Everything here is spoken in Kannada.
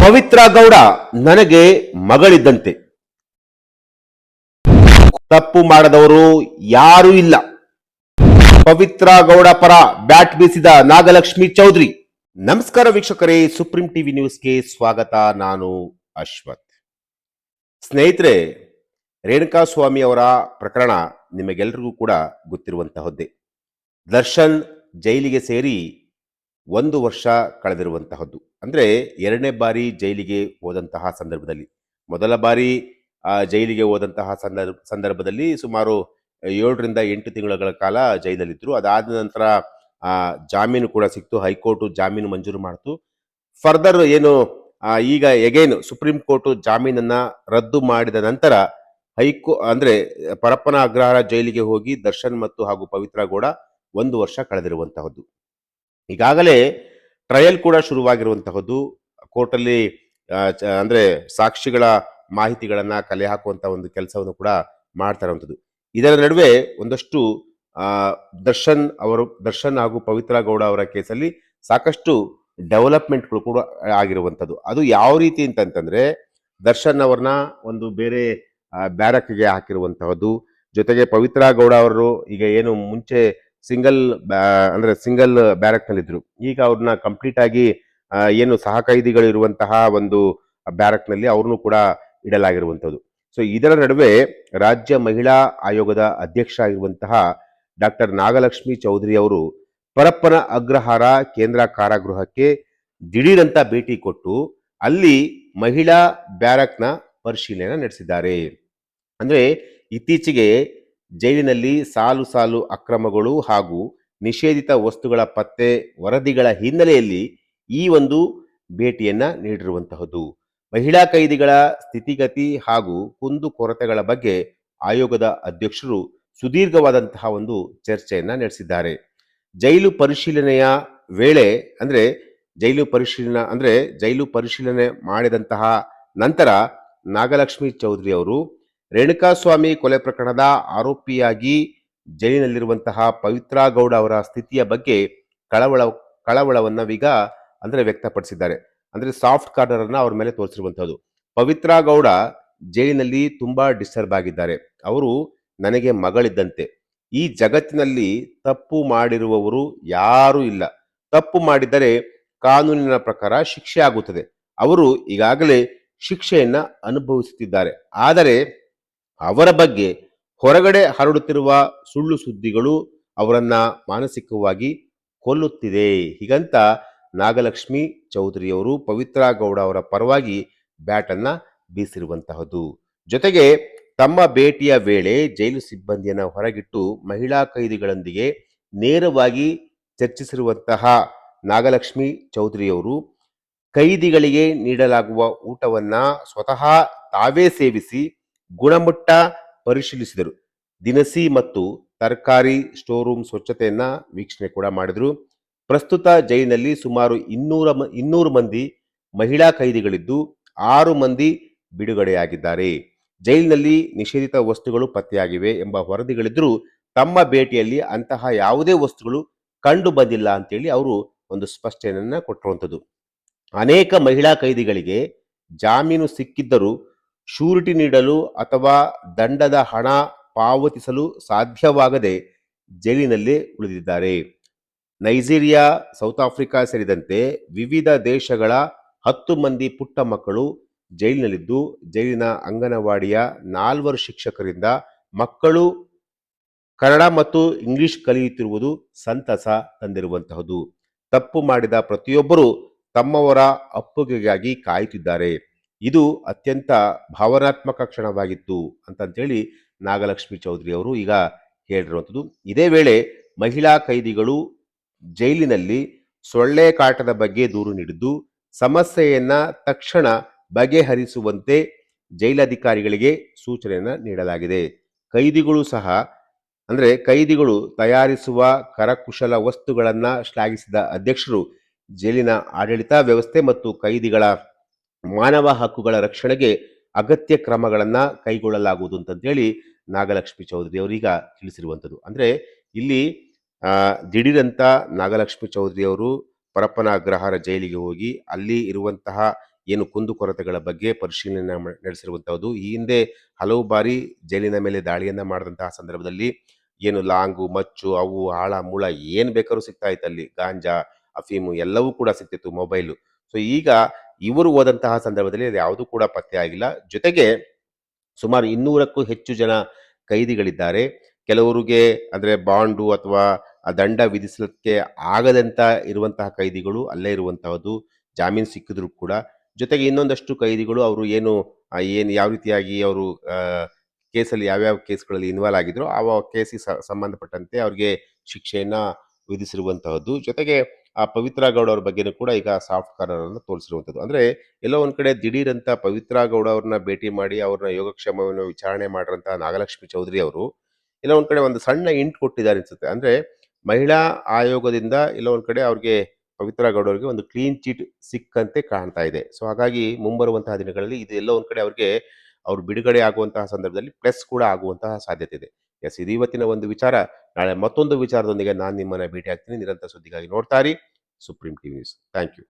ಪವಿತ್ರ ಗೌಡ ನನಗೆ ಮಗಳಿದ್ದಂತೆ. ತಪ್ಪು ಮಾಡದವರು ಯಾರೂ ಇಲ್ಲ. ಪವಿತ್ರ ಗೌಡ ಪರ ಬ್ಯಾಟ್ ಬೀಸಿದ ನಾಗಲಕ್ಷ್ಮಿ ಚೌಧರಿ. ನಮಸ್ಕಾರ ವೀಕ್ಷಕರೇ, ಸುಪ್ರೀಂ ಟಿವಿ ನ್ಯೂಸ್ಗೆ ಸ್ವಾಗತ. ನಾನು ಅಶ್ವಥ್. ಸ್ನೇಹಿತರೆ, ರೇಣುಕಾಸ್ವಾಮಿ ಅವರ ಪ್ರಕರಣ ನಿಮಗೆಲ್ಲರಿಗೂ ಕೂಡ ಗೊತ್ತಿರುವಂತಹದ್ದೇ. ದರ್ಶನ್ ಜೈಲಿಗೆ ಸೇರಿ 1 ವರ್ಷ ಕಳೆದಿರುವಂತಹದ್ದು. ಅಂದ್ರೆ 2ನೇ ಬಾರಿ ಜೈಲಿಗೆ ಹೋದಂತಹ ಸಂದರ್ಭದಲ್ಲಿ, ಮೊದಲ ಬಾರಿ ಜೈಲಿಗೆ ಹೋದಂತಹ ಸಂದರ್ಭದಲ್ಲಿ ಸುಮಾರು 7ರಿಂದ 8 ತಿಂಗಳ ಕಾಲ ಜೈಲಲ್ಲಿದ್ದರು. ಅದಾದ ನಂತರ ಜಾಮೀನು ಕೂಡ ಸಿಕ್ತು. ಹೈಕೋರ್ಟ್ ಜಾಮೀನು ಮಂಜೂರು ಮಾಡಿತು. ಫರ್ದರ್ ಏನು ಈಗ ಎಗೈನ್ ಸುಪ್ರೀಂ ಕೋರ್ಟ್ ಜಾಮೀನನ್ನ ರದ್ದು ಮಾಡಿದ ನಂತರ ಅಂದ್ರೆ ಪರಪ್ಪನ ಅಗ್ರಹಾರ ಜೈಲಿಗೆ ಹೋಗಿ ದರ್ಶನ್ ಮತ್ತು ಹಾಗೂ ಪವಿತ್ರ ಗೌಡ 1 ವರ್ಷ ಕಳೆದಿರುವಂತಹದ್ದು. ಈಗಾಗಲೇ ಟ್ರಯಲ್ ಕೂಡ ಶುರುವಾಗಿರುವಂತಹದ್ದು. ಕೋರ್ಟಲ್ಲಿ ಅಂದ್ರೆ ಸಾಕ್ಷಿಗಳ ಮಾಹಿತಿಗಳನ್ನ ಕಲೆ ಹಾಕುವಂತ ಒಂದು ಕೆಲಸವನ್ನು ಕೂಡ ಮಾಡ್ತಾ ಇರುವಂಥದ್ದು. ಇದರ ನಡುವೆ ಒಂದಷ್ಟು ದರ್ಶನ್ ಹಾಗೂ ಪವಿತ್ರ ಗೌಡ ಅವರ ಕೇಸಲ್ಲಿ ಸಾಕಷ್ಟು ಡೆವಲಪ್ಮೆಂಟ್ಗಳು ಕೂಡ ಆಗಿರುವಂಥದ್ದು. ಅದು ಯಾವ ರೀತಿ ಅಂತಂತಂದ್ರೆ, ದರ್ಶನ್ ಅವ್ರನ್ನ ಒಂದು ಬೇರೆ ಬ್ಯಾರಕ್ಗೆ ಹಾಕಿರುವಂತಹದ್ದು. ಜೊತೆಗೆ ಪವಿತ್ರ ಗೌಡ ಅವರು ಈಗ ಏನು ಮುಂಚೆ ಸಿಂಗಲ್ ಬ್ಯಾರಕ್ ನಲ್ಲಿದ್ರು, ಈಗ ಅವ್ರನ್ನ ಕಂಪ್ಲೀಟ್ ಆಗಿ ಏನು ಸಹ ಕೈದಿಗಳು ಇರುವಂತಹ ಒಂದು ಬ್ಯಾರಕ್ ನಲ್ಲಿ ಅವ್ರನ್ನು ಕೂಡ ಇಡಲಾಗಿರುವಂತದ್ದು. ಸೊ ಇದರ ನಡುವೆ ರಾಜ್ಯ ಮಹಿಳಾ ಆಯೋಗದ ಅಧ್ಯಕ್ಷ ಆಗಿರುವಂತಹ ಡಾಕ್ಟರ್ ನಾಗಲಕ್ಷ್ಮಿ ಚೌಧರಿ ಅವರು ಪರಪ್ಪನ ಅಗ್ರಹಾರ ಕೇಂದ್ರ ಕಾರಾಗೃಹಕ್ಕೆ ದಿಢೀರಂತ ಭೇಟಿ ಕೊಟ್ಟು ಅಲ್ಲಿ ಮಹಿಳಾ ಬ್ಯಾರಕ್ನ ಪರಿಶೀಲನೆ ನಡೆಸಿದ್ದಾರೆ. ಅಂದ್ರೆ ಇತ್ತೀಚೆಗೆ ಜೈಲಿನಲ್ಲಿ ಸಾಲು ಸಾಲು ಅಕ್ರಮಗಳು ಹಾಗೂ ನಿಷೇಧಿತ ವಸ್ತುಗಳ ಪತ್ತೆ ವರದಿಗಳ ಹಿನ್ನೆಲೆಯಲ್ಲಿ ಈ ಒಂದು ಭೇಟಿಯನ್ನ ನೀಡಿರುವಂತಹದ್ದು. ಮಹಿಳಾ ಕೈದಿಗಳ ಸ್ಥಿತಿಗತಿ ಹಾಗೂ ಕುಂದುಕೊರತೆಗಳ ಬಗ್ಗೆ ಆಯೋಗದ ಅಧ್ಯಕ್ಷರು ಸುದೀರ್ಘವಾದಂತಹ ಒಂದು ಚರ್ಚೆಯನ್ನ ನಡೆಸಿದ್ದಾರೆ. ಜೈಲು ಪರಿಶೀಲನೆಯ ವೇಳೆ ಜೈಲು ಪರಿಶೀಲನೆ ಮಾಡಿದಂತಹ ನಂತರ ನಾಗಲಕ್ಷ್ಮಿ ಚೌಧರಿ ಅವರು ರೇಣುಕಾಸ್ವಾಮಿ ಕೊಲೆ ಪ್ರಕರಣದ ಆರೋಪಿಯಾಗಿ ಜೈಲಿನಲ್ಲಿರುವಂತಹ ಪವಿತ್ರ ಗೌಡ ಅವರ ಸ್ಥಿತಿಯ ಬಗ್ಗೆ ಕಳವಳವನ್ನ ವ್ಯಕ್ತಪಡಿಸಿದ್ದಾರೆ. ಅಂದ್ರೆ ಸಾಫ್ಟ್ ಕಾರ್ನರ್ ಅನ್ನ ಅವ್ರ ಮೇಲೆ ತೋರಿಸಿರುವಂತಹದ್ದು. ಪವಿತ್ರ ಗೌಡ ಜೈಲಿನಲ್ಲಿ ತುಂಬಾ ಡಿಸ್ಟರ್ಬ್ ಆಗಿದ್ದಾರೆ. ಅವರು ನನಗೆ ಮಗಳಿದ್ದಂತೆ. ಈ ಜಗತ್ತಿನಲ್ಲಿ ತಪ್ಪು ಮಾಡಿರುವವರು ಯಾರೂ ಇಲ್ಲ. ತಪ್ಪು ಮಾಡಿದರೆ ಕಾನೂನಿನ ಪ್ರಕಾರ ಶಿಕ್ಷೆ ಆಗುತ್ತದೆ. ಅವರು ಈಗಾಗಲೇ ಶಿಕ್ಷೆಯನ್ನ ಅನುಭವಿಸುತ್ತಿದ್ದಾರೆ. ಆದರೆ ಅವರ ಬಗ್ಗೆ ಹೊರಗಡೆ ಹರಡುತ್ತಿರುವ ಸುಳ್ಳು ಸುದ್ದಿಗಳು ಅವರನ್ನ ಮಾನಸಿಕವಾಗಿ ಕೊಲ್ಲುತ್ತಿದೆ. ಹೀಗಂತ ನಾಗಲಕ್ಷ್ಮಿ ಚೌಧರಿಯವರು ಪವಿತ್ರ ಗೌಡ ಅವರ ಪರವಾಗಿ ಬ್ಯಾಟ್ ಅನ್ನ ಬೀಸಿರುವಂತಹದ್ದು. ಜೊತೆಗೆ ತಮ್ಮ ಭೇಟಿಯ ವೇಳೆ ಜೈಲು ಸಿಬ್ಬಂದಿಯನ್ನ ಹೊರಗಿಟ್ಟು ಮಹಿಳಾ ಕೈದಿಗಳೊಂದಿಗೆ ನೇರವಾಗಿ ಚರ್ಚಿಸಿರುವಂತಹ ನಾಗಲಕ್ಷ್ಮಿ ಚೌಧರಿಯವರು ಕೈದಿಗಳಿಗೆ ನೀಡಲಾಗುವ ಊಟವನ್ನ ಸ್ವತಃ ತಾವೇ ಸೇವಿಸಿ ಗುಣಮಟ್ಟ ಪರಿಶೀಲಿಸಿದರು. ದಿನಸಿ ಮತ್ತು ತರಕಾರಿ ಸ್ಟೋರ್ ರೂಮ್ ಸ್ವಚ್ಛತೆಯನ್ನ ವೀಕ್ಷಣೆ ಕೂಡ ಮಾಡಿದ್ರು. ಪ್ರಸ್ತುತ ಜೈಲಿನಲ್ಲಿ ಸುಮಾರು 200 ಮಂದಿ ಮಹಿಳಾ ಕೈದಿಗಳಿದ್ದು 6 ಮಂದಿ ಬಿಡುಗಡೆಯಾಗಿದ್ದಾರೆ. ಜೈಲಿನಲ್ಲಿ ನಿಷೇಧಿತ ವಸ್ತುಗಳು ಪತ್ತೆಯಾಗಿವೆ ಎಂಬ ವರದಿಗಳಿದ್ರೂ ತಮ್ಮ ಭೇಟಿಯಲ್ಲಿ ಅಂತಹ ಯಾವುದೇ ವಸ್ತುಗಳು ಕಂಡು ಬಂದಿಲ್ಲ ಅಂತೇಳಿ ಅವರು ಒಂದು ಸ್ಪಷ್ಟನೆಯನ್ನ ಕೊಟ್ಟಿರುವಂಥದ್ದು. ಅನೇಕ ಮಹಿಳಾ ಕೈದಿಗಳಿಗೆ ಜಾಮೀನು ಸಿಕ್ಕಿದ್ದರೂ ಶೂರಿಟಿ ನೀಡಲು ಅಥವಾ ದಂಡದ ಹಣ ಪಾವತಿಸಲು ಸಾಧ್ಯವಾಗದೆ ಜೈಲಿನಲ್ಲೇ ಉಳಿದಿದ್ದಾರೆ. ನೈಜೀರಿಯಾ, ಸೌತ್ ಆಫ್ರಿಕಾ ಸೇರಿದಂತೆ ವಿವಿಧ ದೇಶಗಳ 10 ಮಂದಿ ಪುಟ್ಟ ಮಕ್ಕಳು ಜೈಲಿನಲ್ಲಿದ್ದು ಜೈಲಿನ ಅಂಗನವಾಡಿಯ 4 ಶಿಕ್ಷಕರಿಂದ ಮಕ್ಕಳು ಕನ್ನಡ ಮತ್ತು ಇಂಗ್ಲಿಷ್ ಕಲಿಯುತ್ತಿರುವುದು ಸಂತಸ ತಂದಿರುವಂತಹದ್ದು. ತಪ್ಪು ಮಾಡಿದ ಪ್ರತಿಯೊಬ್ಬರು ತಮ್ಮವರ ಅಪ್ಪುಗೆಗಾಗಿ ಕಾಯುತ್ತಿದ್ದಾರೆ. ಇದು ಅತ್ಯಂತ ಭಾವನಾತ್ಮಕ ಕ್ಷಣವಾಗಿತ್ತು ಅಂತಂತೇಳಿ ನಾಗಲಕ್ಷ್ಮಿ ಚೌಧರಿ ಅವರು ಈಗ ಹೇಳಿರುವಂಥದ್ದು. ಇದೇ ವೇಳೆ ಮಹಿಳಾ ಕೈದಿಗಳು ಜೈಲಿನಲ್ಲಿ ಸೊಳ್ಳೆ ಕಾಟದ ಬಗ್ಗೆ ದೂರು ನೀಡಿದ್ದು ಸಮಸ್ಯೆಯನ್ನ ತಕ್ಷಣ ಬಗೆಹರಿಸುವಂತೆ ಜೈಲಧಿಕಾರಿಗಳಿಗೆ ಸೂಚನೆಯನ್ನ ನೀಡಲಾಗಿದೆ. ಕೈದಿಗಳು ತಯಾರಿಸುವ ಕರಕುಶಲ ವಸ್ತುಗಳನ್ನ ಶ್ಲಾಘಿಸಿದ ಅಧ್ಯಕ್ಷರು ಜೈಲಿನ ಆಡಳಿತ ವ್ಯವಸ್ಥೆ ಮತ್ತು ಕೈದಿಗಳ ಮಾನವ ಹಕ್ಕುಗಳ ರಕ್ಷಣೆಗೆ ಅಗತ್ಯ ಕ್ರಮಗಳನ್ನ ಕೈಗೊಳ್ಳಲಾಗುವುದು ಅಂತಂತೇಳಿ ನಾಗಲಕ್ಷ್ಮಿ ಚೌಧರಿ ಅವರೀಗ ತಿಳಿಸಿರುವಂಥದ್ದು. ಅಂದ್ರೆ ಇಲ್ಲಿ ದಿಢೀರಂತ ನಾಗಲಕ್ಷ್ಮಿ ಚೌಧರಿ ಅವರು ಪರಪ್ಪನ ಅಗ್ರಹಾರ ಜೈಲಿಗೆ ಹೋಗಿ ಅಲ್ಲಿ ಇರುವಂತಹ ಏನು ಕುಂದುಕೊರತೆಗಳ ಬಗ್ಗೆ ಪರಿಶೀಲನೆ ನಡೆಸಿರುವಂತಹದ್ದು. ಈ ಹಿಂದೆ ಹಲವು ಬಾರಿ ಜೈಲಿನ ಮೇಲೆ ದಾಳಿಯನ್ನ ಮಾಡಿದಂತಹ ಸಂದರ್ಭದಲ್ಲಿ ಏನು ಲಾಂಗು, ಮಚ್ಚು, ಅವು ಆಳ ಮೂಳ ಏನ್ ಬೇಕಾದ್ರೂ ಸಿಗ್ತಾ ಇತ್ತು ಅಲ್ಲಿ. ಗಾಂಜಾ, ಅಫೀಮು ಎಲ್ಲವೂ ಕೂಡ ಸಿಗ್ತಿತ್ತು, ಮೊಬೈಲು. ಸೊ ಈಗ ಇವರು ಹೋದಂತಹ ಸಂದರ್ಭದಲ್ಲಿ ಅದು ಯಾವುದೂ ಕೂಡ ಪತ್ತೆ ಆಗಿಲ್ಲ. ಜೊತೆಗೆ ಸುಮಾರು 200ಕ್ಕೂ ಹೆಚ್ಚು ಜನ ಕೈದಿಗಳಿದ್ದಾರೆ. ಕೆಲವರಿಗೆ ಅಂದ್ರೆ ಬಾಂಡು ಅಥವಾ ದಂಡ ವಿಧಿಸಲಿಕ್ಕೆ ಆಗದಂತ ಇರುವಂತಹ ಕೈದಿಗಳು ಅಲ್ಲೇ ಇರುವಂತಹದ್ದು. ಜಾಮೀನು ಸಿಕ್ಕಿದ್ರು ಕೂಡ. ಜೊತೆಗೆ ಇನ್ನೊಂದಷ್ಟು ಕೈದಿಗಳು ಅವರು ಏನು ಯಾವ ರೀತಿಯಾಗಿ ಅವರು ಕೇಸಲ್ಲಿ ಯಾವ್ಯಾವ ಕೇಸ್‌ಗಳಲ್ಲಿ ಇನ್ವಾಲ್ವ್ ಆಗಿದ್ರೋ, ಕೇಸಿಗೆ ಸಂಬಂಧಪಟ್ಟಂತೆ ಅವ್ರಿಗೆ ಶಿಕ್ಷೆಯನ್ನ ವಿಧಿಸಿರುವಂತಹದ್ದು. ಜೊತೆಗೆ ಆ ಪವಿತ್ರ ಗೌಡ ಅವ್ರ ಬಗ್ಗೆನೂ ಕೂಡ ಈಗ ಸಾಫ್ಟ್ ಕಾರ್ನರ್ ಅನ್ನು ತೋರಿಸಿರುವಂತದ್ದು. ಅಂದ್ರೆ ಎಲ್ಲೋ ಒಂದ್ ಕಡೆ ದಿಢೀರಂತ ಪವಿತ್ರ ಗೌಡ ಅವ್ರನ್ನ ಭೇಟಿ ಮಾಡಿ ಅವ್ರನ್ನ ಯೋಗಕ್ಷೇಮವನ್ನು ವಿಚಾರಣೆ ಮಾಡಿರಂತಹ ನಾಗಲಕ್ಷ್ಮಿ ಚೌಧರಿ ಅವರು ಎಲ್ಲೋ ಒಂದ್ ಕಡೆ ಒಂದು ಸಣ್ಣ ಹಿಂಟ್ ಕೊಟ್ಟಿದ್ದಾರೆ ಅನ್ಸುತ್ತೆ. ಅಂದ್ರೆ ಮಹಿಳಾ ಆಯೋಗದಿಂದ ಎಲ್ಲೋ ಒಂದ್ ಕಡೆ ಅವ್ರಿಗೆ ಪವಿತ್ರ ಗೌಡ ಅವ್ರಿಗೆ ಒಂದು ಕ್ಲೀನ್ ಚೀಟ್ ಸಿಕ್ಕಂತೆ ಕಾಣ್ತಾ ಇದೆ. ಸೊ ಹಾಗಾಗಿ ಮುಂಬರುವಂತಹ ದಿನಗಳಲ್ಲಿ ಇದು ಎಲ್ಲೋ ಒಂದ್ ಕಡೆ ಅವ್ರಿಗೆ ಅವ್ರು ಬಿಡುಗಡೆ ಆಗುವಂತಹ ಸಂದರ್ಭದಲ್ಲಿ ಪ್ಲಸ್ ಕೂಡ ಆಗುವಂತಹ ಸಾಧ್ಯತೆ ಇದೆ. ಎಸ್, ಇದು ಇವತ್ತಿನ ಒಂದು ವಿಚಾರ. ನಾಳೆ ಮತ್ತೊಂದು ವಿಚಾರದೊಂದಿಗೆ ನಾನು ನಿಮ್ಮನ್ನ ಭೇಟಿ ಆಗ್ತೀನಿ. ನಿರಂತರ ಸುದ್ದಿಗಾಗಿ ನೋಡ್ತಾ ಇರಿ Supreme TV news. Thank you.